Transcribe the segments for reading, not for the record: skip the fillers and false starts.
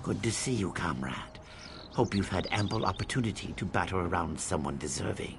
Good to see you, comrade. Hope you've had ample opportunity to batter around someone deserving.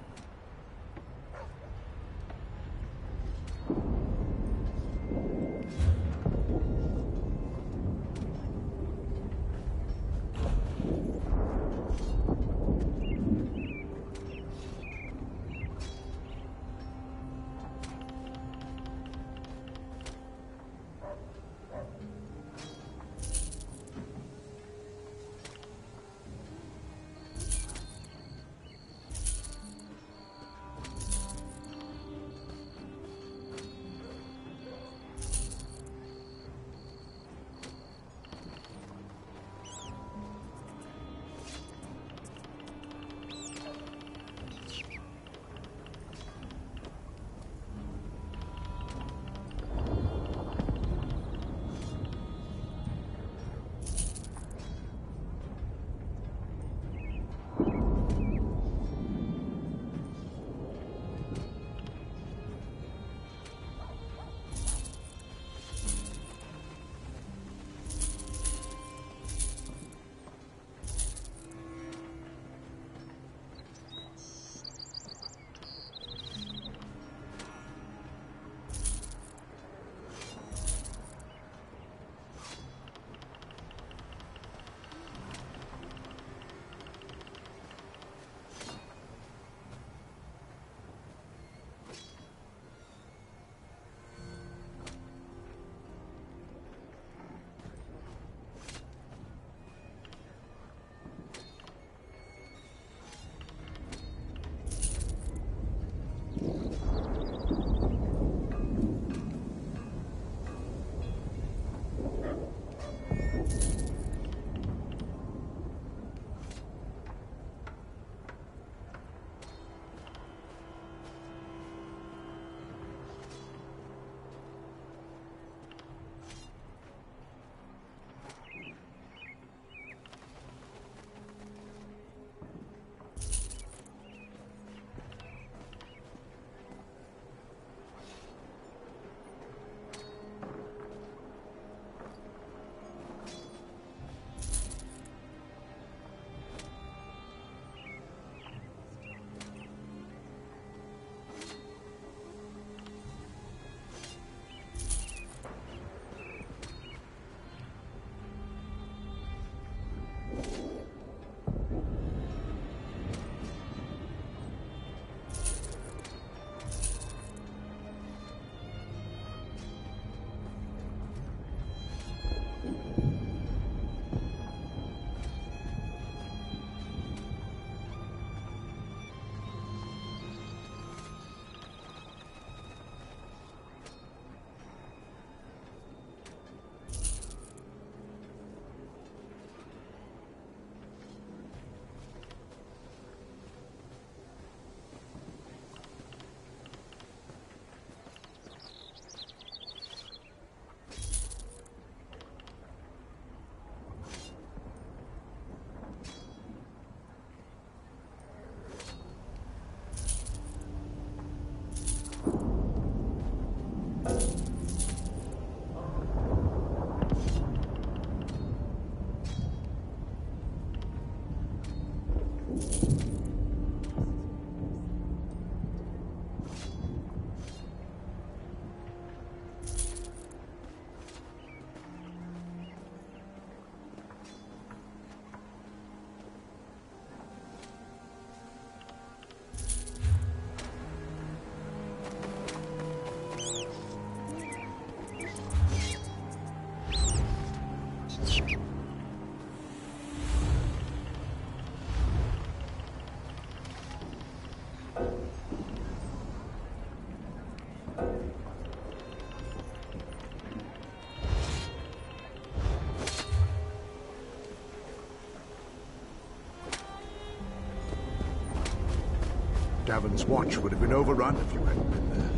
Davon's watch would have been overrun if you hadn't been there.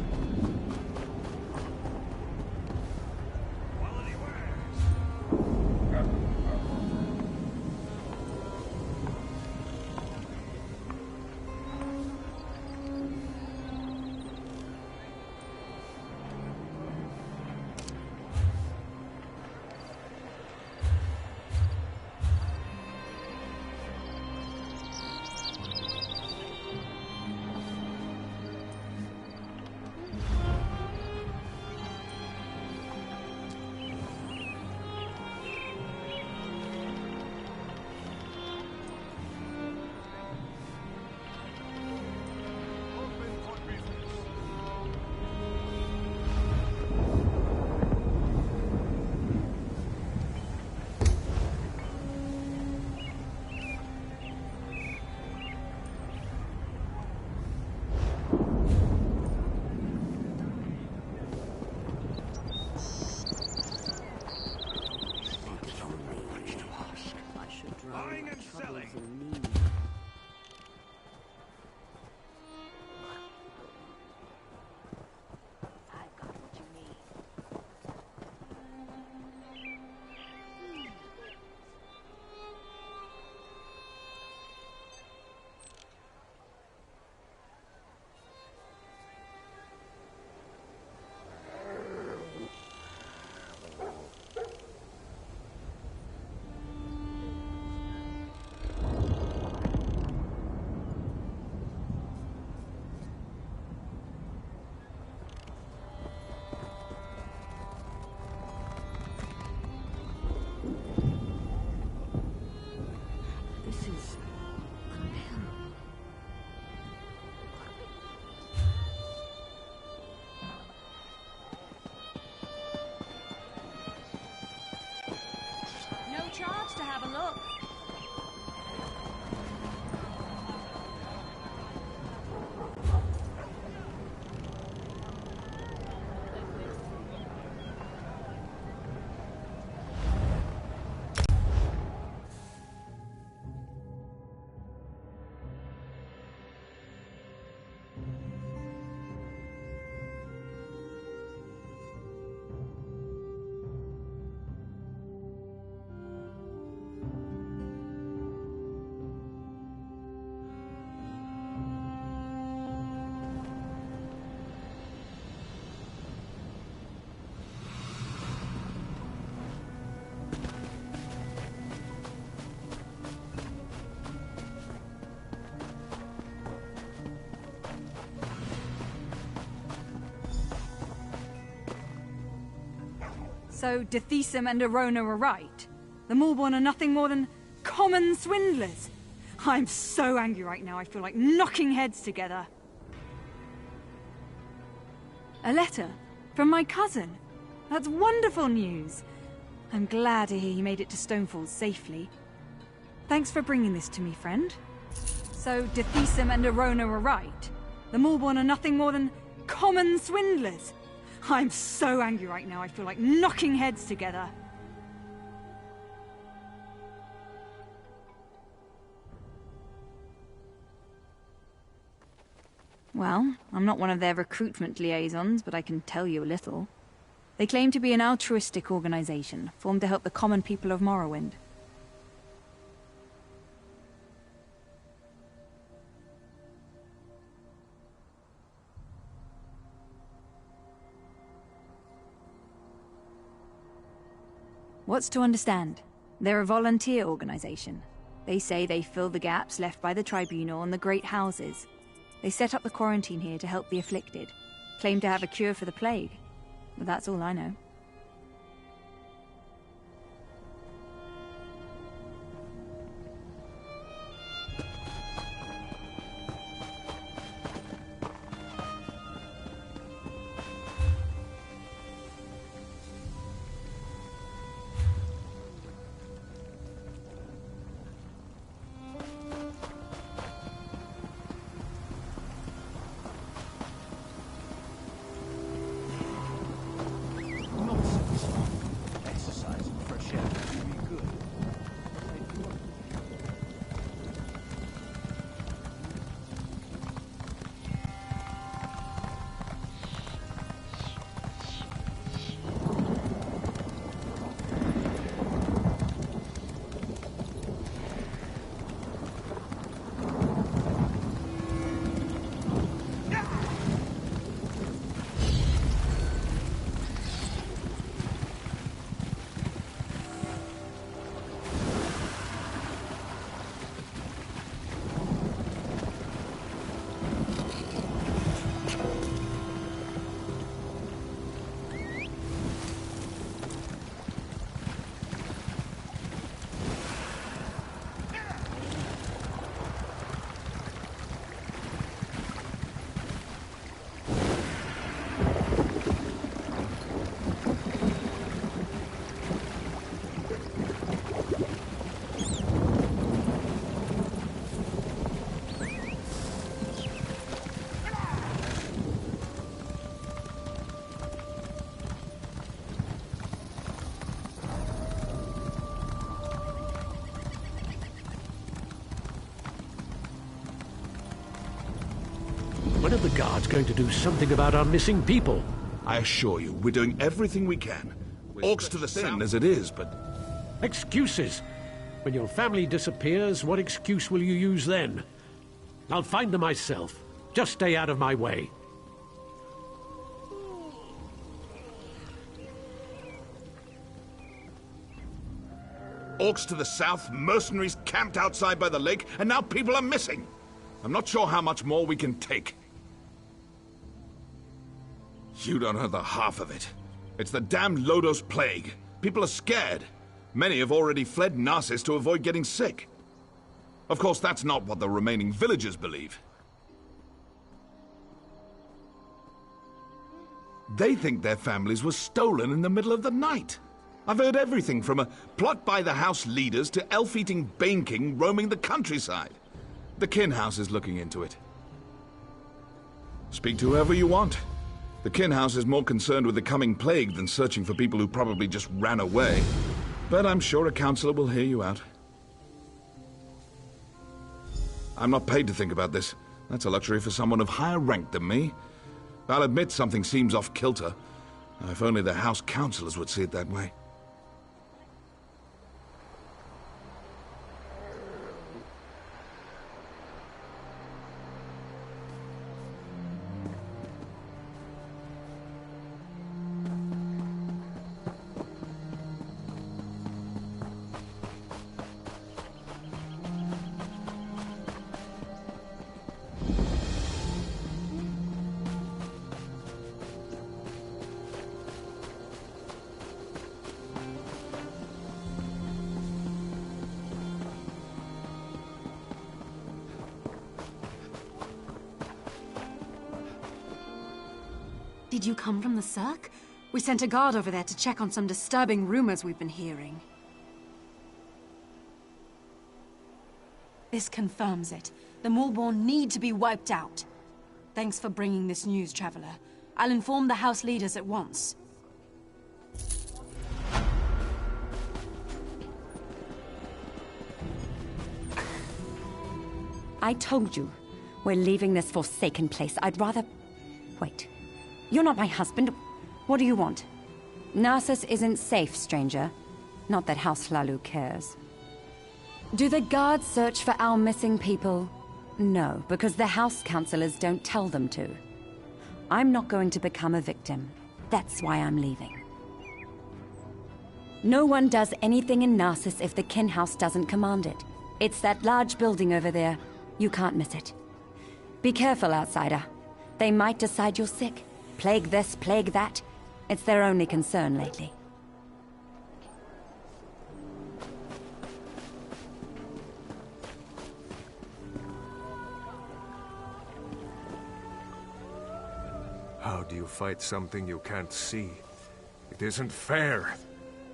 have a look. So, Dethesum and Arona were right. The Morborn are nothing more than common swindlers. I'm so angry right now, I feel like knocking heads together. A letter from my cousin. That's wonderful news. I'm glad to hear he made it to Stonefalls safely. Thanks for bringing this to me, friend. So, Dethesum and Arona were right. The Morborn are nothing more than common swindlers. I'm so angry right now, I feel like knocking heads together. Well, I'm not one of their recruitment liaisons, but I can tell you a little. They claim to be an altruistic organization, formed to help the common people of Morrowind. What's to understand? They're a volunteer organization. They say they fill the gaps left by the Tribunal and the Great Houses. They set up the quarantine here to help the afflicted. Claim to have a cure for the plague. But that's all I know. When are the guards going to do something about our missing people? I assure you, we're doing everything we can. Orcs to the thin as it is, but... Excuses! When your family disappears, what excuse will you use then? I'll find them myself. Just stay out of my way. Orcs to the south, mercenaries camped outside by the lake, and now people are missing. I'm not sure how much more we can take. You don't know the half of it. It's the damned Lodos plague. People are scared. Many have already fled Narcissus to avoid getting sick. Of course, that's not what the remaining villagers believe. They think their families were stolen in the middle of the night. I've heard everything from a plot by the house leaders to elf-eating Bane King roaming the countryside. The Kin House is looking into it. Speak to whoever you want. The Kin House is more concerned with the coming plague than searching for people who probably just ran away. But I'm sure a counselor will hear you out. I'm not paid to think about this. That's a luxury for someone of higher rank than me. I'll admit something seems off-kilter. If only the house counselors would see it that way. Did you come from the Cirque? We sent a guard over there to check on some disturbing rumors we've been hearing. This confirms it. The Maulborn need to be wiped out. Thanks for bringing this news, Traveler. I'll inform the house leaders at once. I told you, we're leaving this forsaken place. I'd rather... Wait. You're not my husband. What do you want? Narcissus isn't safe, stranger. Not that House Hlalu cares. Do the guards search for our missing people? No, because the house counselors don't tell them to. I'm not going to become a victim. That's why I'm leaving. No one does anything in Narcissus if the Kin House doesn't command it. It's that large building over there. You can't miss it. Be careful, outsider. They might decide you're sick. Plague this, plague that. It's their only concern lately. How do you fight something you can't see? It isn't fair.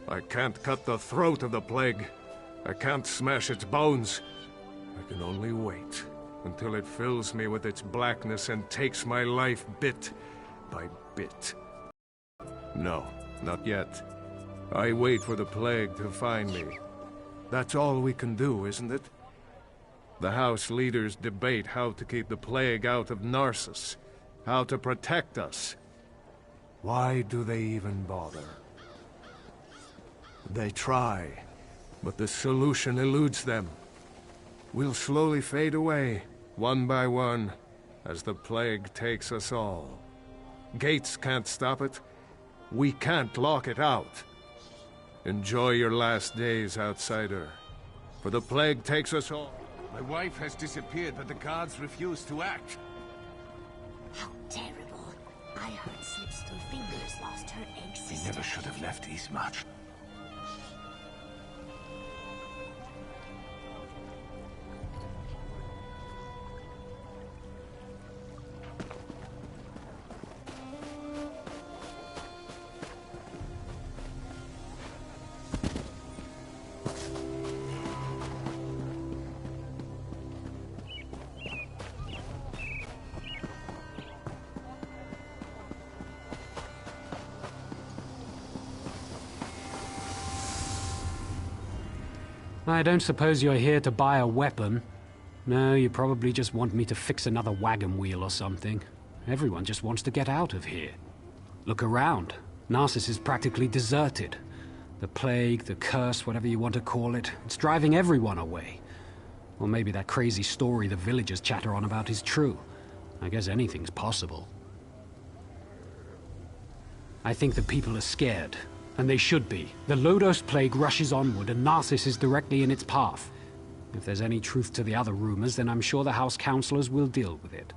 I can't cut the throat of the plague. I can't smash its bones. I can only wait until it fills me with its blackness and takes my life bit by bit. No, not yet. I wait for the plague to find me. That's all we can do, isn't it? The house leaders debate how to keep the plague out of Narcissus, how to protect us. Why do they even bother? They try, but the solution eludes them. We'll slowly fade away, one by one, as the plague takes us all. Gates can't stop it. We can't lock it out. Enjoy your last days, outsider. For the plague takes us all. My wife has disappeared, but the guards refuse to act. How terrible. I heard slips through fingers lost her egg sister. We never should have left Eastmarch. I don't suppose you're here to buy a weapon. No, you probably just want me to fix another wagon wheel or something. Everyone just wants to get out of here. Look around. Narcissus is practically deserted. The plague, the curse, whatever you want to call it, it's driving everyone away. Or maybe that crazy story the villagers chatter on about is true. I guess anything's possible. I think the people are scared. And they should be. The Lodos plague rushes onward, and Narcissus is directly in its path. If there's any truth to the other rumors, then I'm sure the house counselors will deal with it.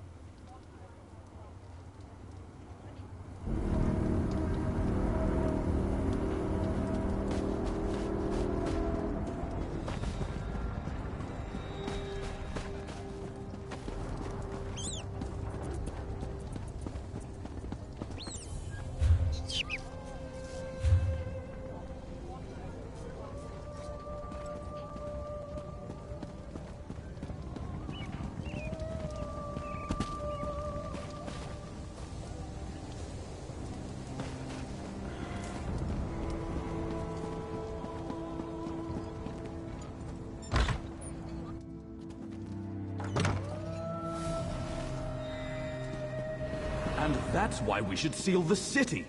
That's why we should seal the city.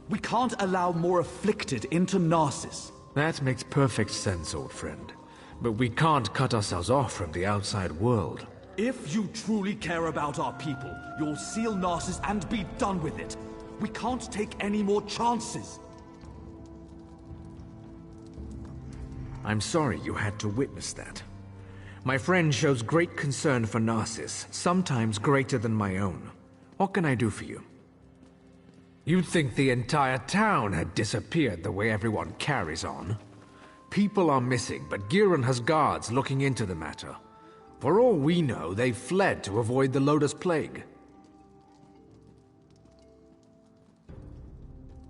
We can't allow more afflicted into Narcissus. That makes perfect sense, old friend. But we can't cut ourselves off from the outside world. If you truly care about our people, you'll seal Narcissus and be done with it. We can't take any more chances. I'm sorry you had to witness that. My friend shows great concern for Narcissus, sometimes greater than my own. What can I do for you? You'd think the entire town had disappeared the way everyone carries on. People are missing, but Giron has guards looking into the matter. For all we know, they fled to avoid the Lotus Plague.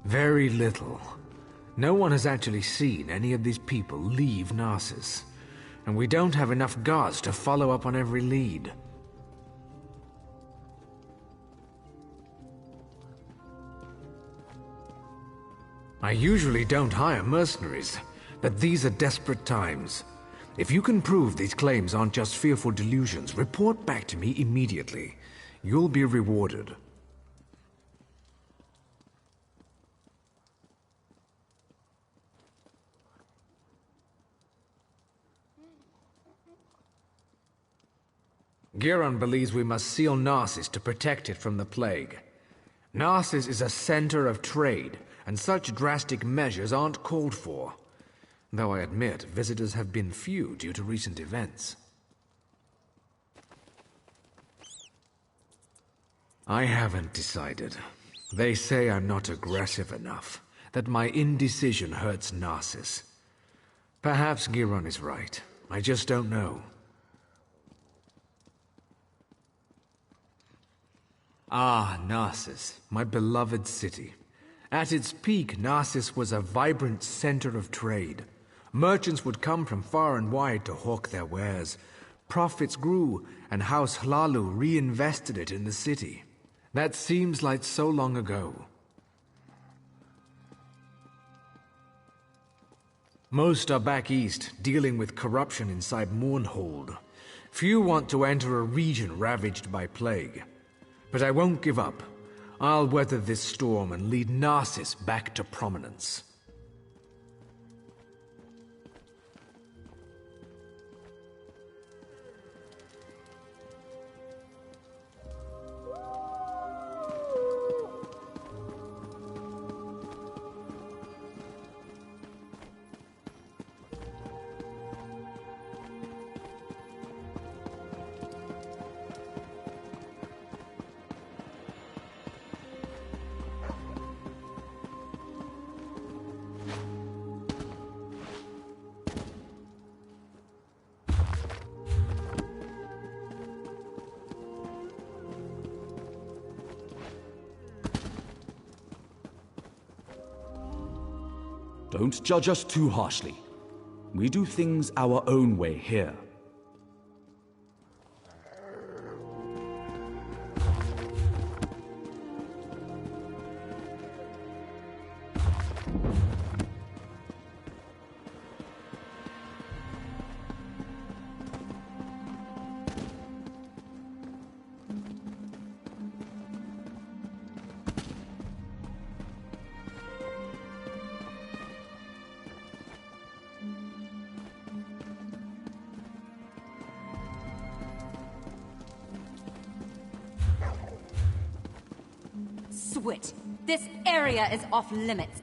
Very little. No one has actually seen any of these people leave Narcissus. And we don't have enough guards to follow up on every lead. I usually don't hire mercenaries, but these are desperate times. If you can prove these claims aren't just fearful delusions, report back to me immediately. You'll be rewarded. Giron believes we must seal Narcissus to protect it from the plague. Narcissus is a center of trade, and such drastic measures aren't called for. Though I admit, visitors have been few due to recent events. I haven't decided. They say I'm not aggressive enough, that my indecision hurts Narcissus. Perhaps Giron is right. I just don't know. Ah, Narcissus, my beloved city. At its peak, Narcissus was a vibrant center of trade. Merchants would come from far and wide to hawk their wares. Profits grew, and House Hlalu reinvested it in the city. That seems like so long ago. Most are back east, dealing with corruption inside Mournhold. Few want to enter a region ravaged by plague. But I won't give up. I'll weather this storm and lead Narcissus back to prominence. Don't judge us too harshly. We do things our own way here. Swit! This area is off limits.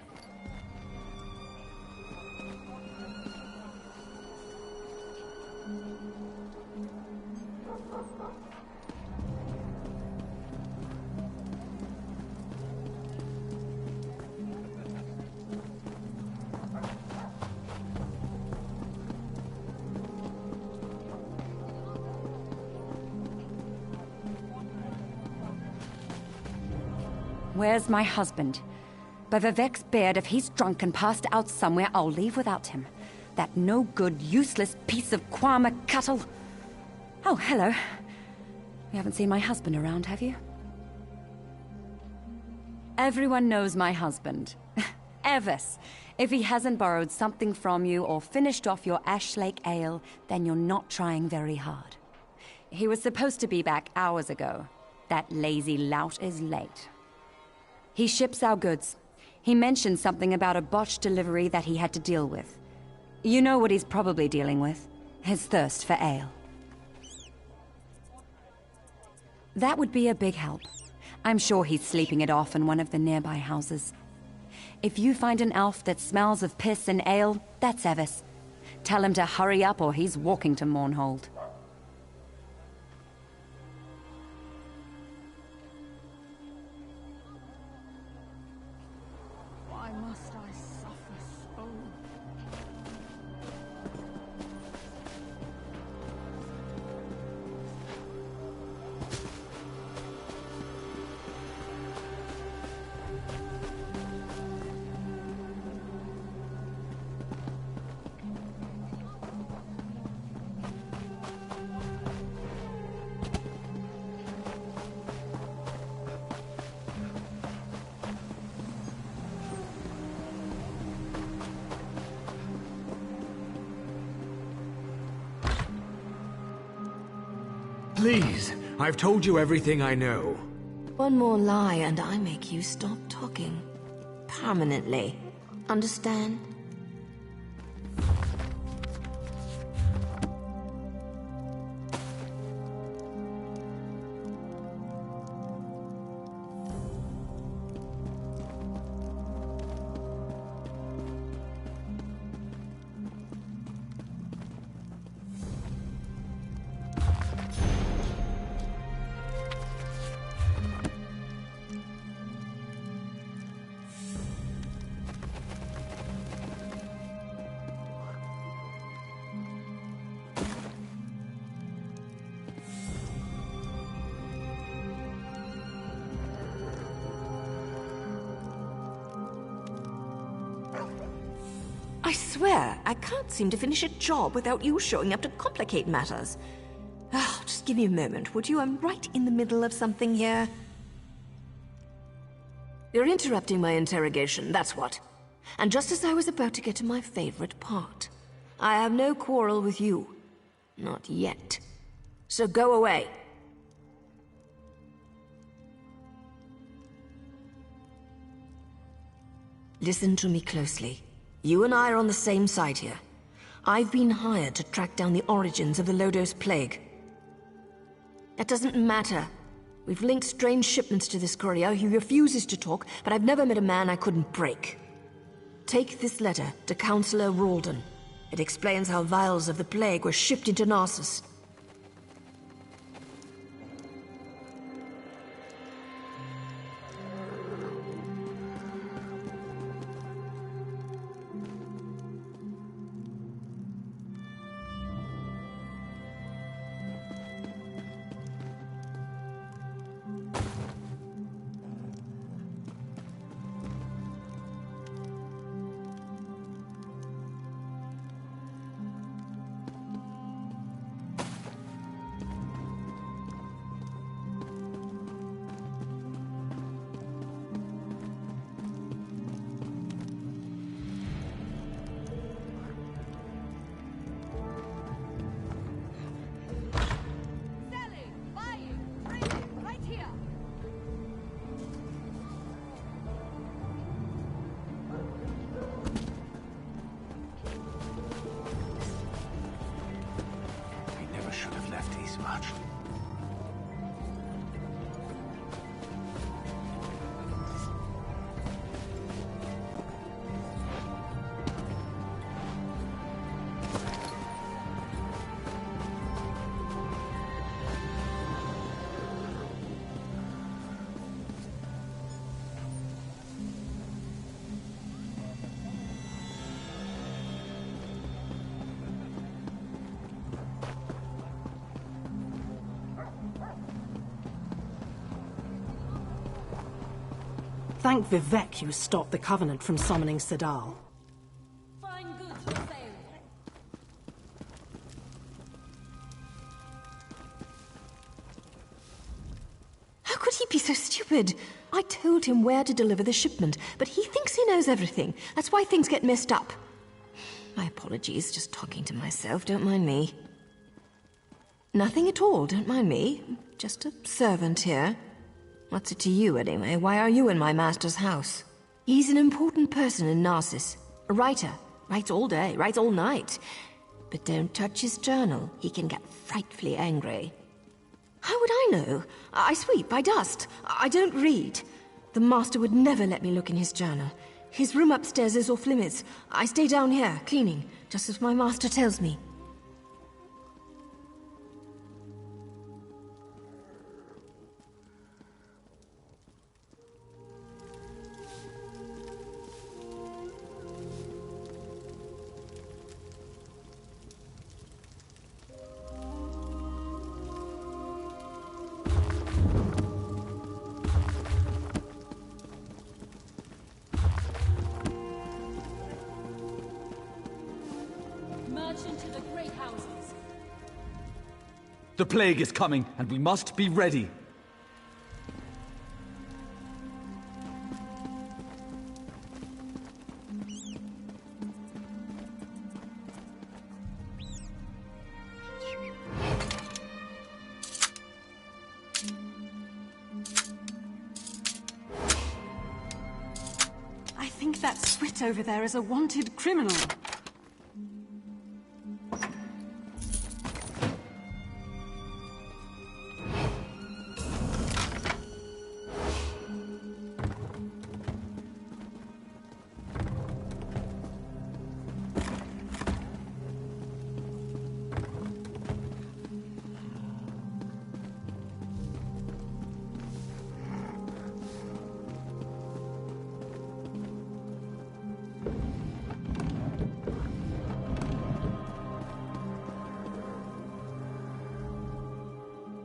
Where's my husband? By Vivek's beard, if he's drunk and passed out somewhere, I'll leave without him. That no-good, useless piece of Kwama cattle. Oh, hello. You haven't seen my husband around, have you? Everyone knows my husband. Evis. If he hasn't borrowed something from you or finished off your Ash Lake ale, then you're not trying very hard. He was supposed to be back hours ago. That lazy lout is late. He ships our goods. He mentioned something about a botched delivery that he had to deal with. You know what he's probably dealing with. His thirst for ale. That would be a big help. I'm sure he's sleeping it off in one of the nearby houses. If you find an elf that smells of piss and ale, that's Evis. Tell him to hurry up or he's walking to Mournhold. Why must I suffer so? Please, I've told you everything I know. One more lie and I make you stop talking. Permanently. Understand? I swear, I can't seem to finish a job without you showing up to complicate matters. Oh, just give me a moment, would you? I'm right in the middle of something here. You're interrupting my interrogation, that's what. And just as I was about to get to my favorite part. I have no quarrel with you. Not yet. So go away. Listen to me closely. You and I are on the same side here. I've been hired to track down the origins of the Lodos Plague. That doesn't matter. We've linked strange shipments to this courier. He refuses to talk, but I've never met a man I couldn't break. Take this letter to Councillor Warden. It explains how vials of the plague were shipped into Narcissus. Thank Vivek you stopped the Covenant from summoning Sedal. Fine goods for sale. How could he be so stupid? I told him where to deliver the shipment, but he thinks he knows everything. That's why things get messed up. My apologies, just talking to myself, don't mind me. Nothing at all, don't mind me. Just a servant here. What's it to you, anyway? Why are you in my master's house? He's an important person in Narcissus. A writer. Writes all day, writes all night. But don't touch his journal. He can get frightfully angry. How would I know? I sweep, I dust. I don't read. The master would never let me look in his journal. His room upstairs is off limits. I stay down here, cleaning, just as my master tells me. The plague is coming, and we must be ready. I think that Swit over there is a wanted criminal.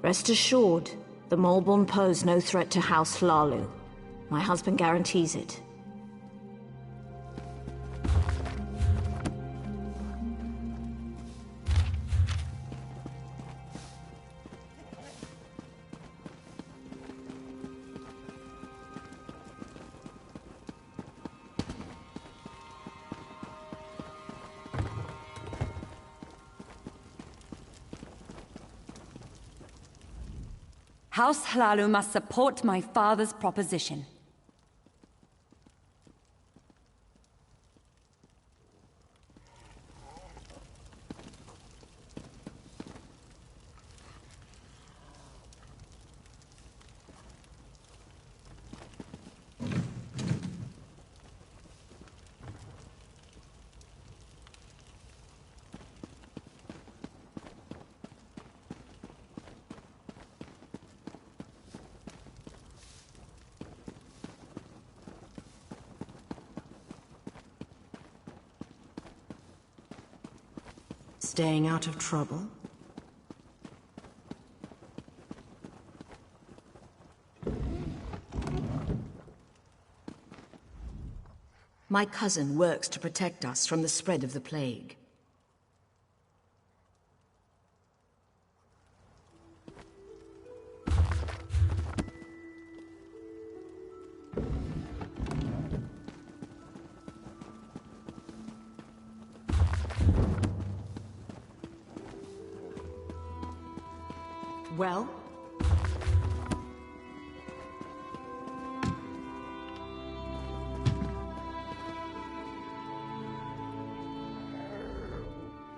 Rest assured, the Molborn pose no threat to House Hlalu. My husband guarantees it. House Hlalu must support my father's proposition. Staying out of trouble? My cousin works to protect us from the spread of the plague. Well?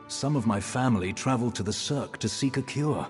Some of my family traveled to the Cirque to seek a cure.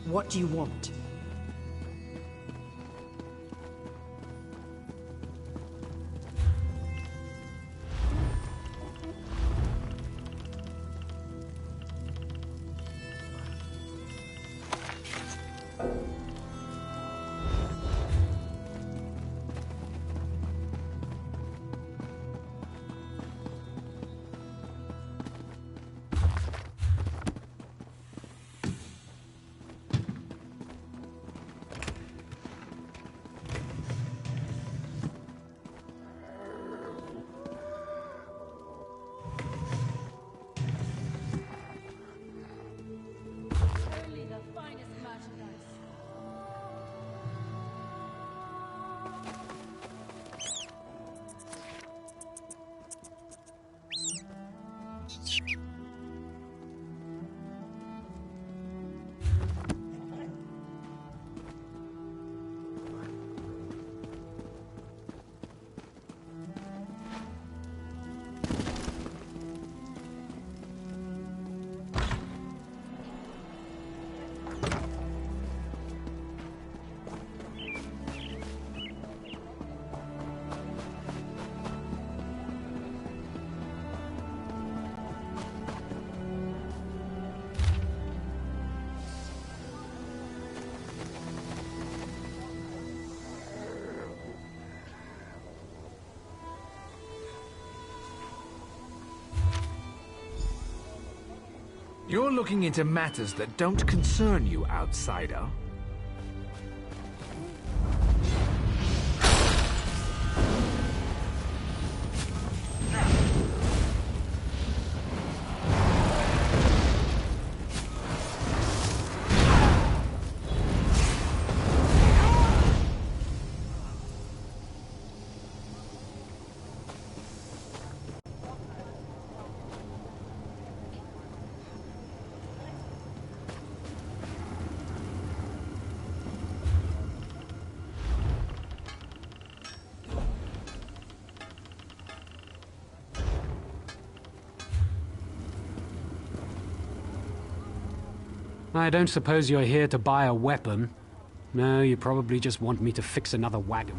What do you want? You're looking into matters that don't concern you, outsider. I don't suppose you're here to buy a weapon. No, you probably just want me to fix another wagon.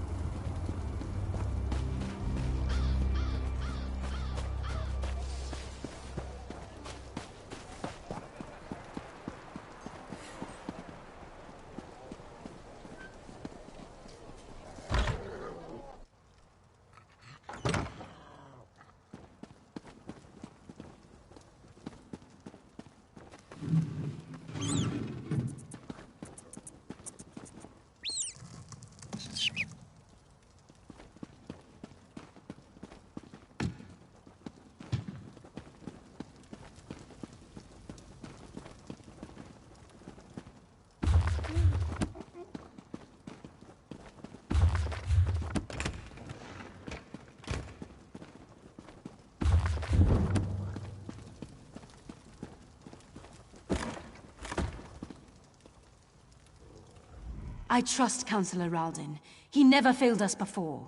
I trust Councillor Raldin. He never failed us before.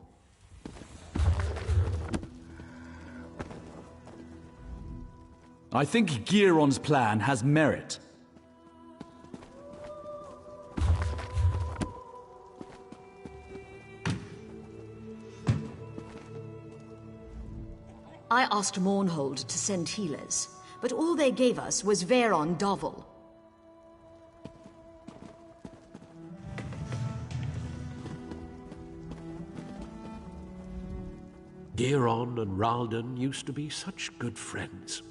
I think Giron's plan has merit. I asked Mournhold to send healers, but all they gave us was Veron Dovel. Giron and Ralden used to be such good friends.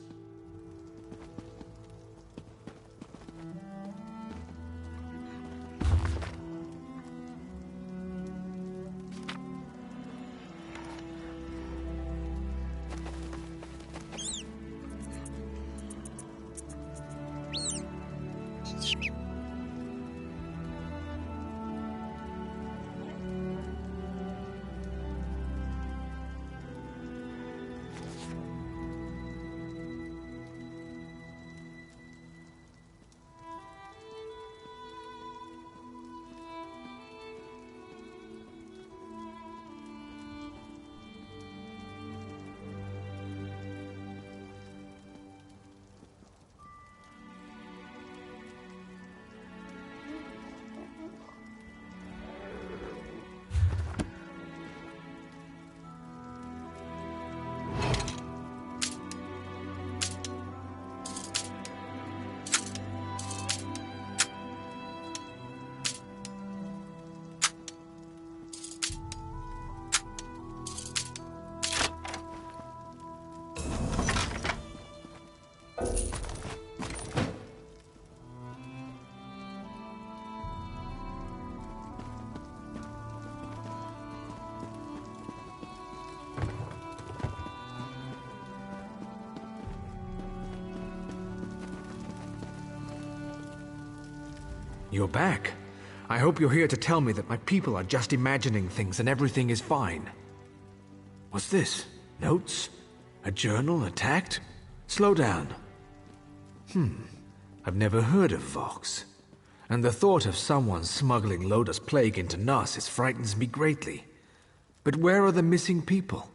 You're back. I hope you're here to tell me that my people are just imagining things and everything is fine. What's this? Notes? A journal attacked? Slow down. I've never heard of Vox. And the thought of someone smuggling Loda's plague into Narsis frightens me greatly. But where are the missing people?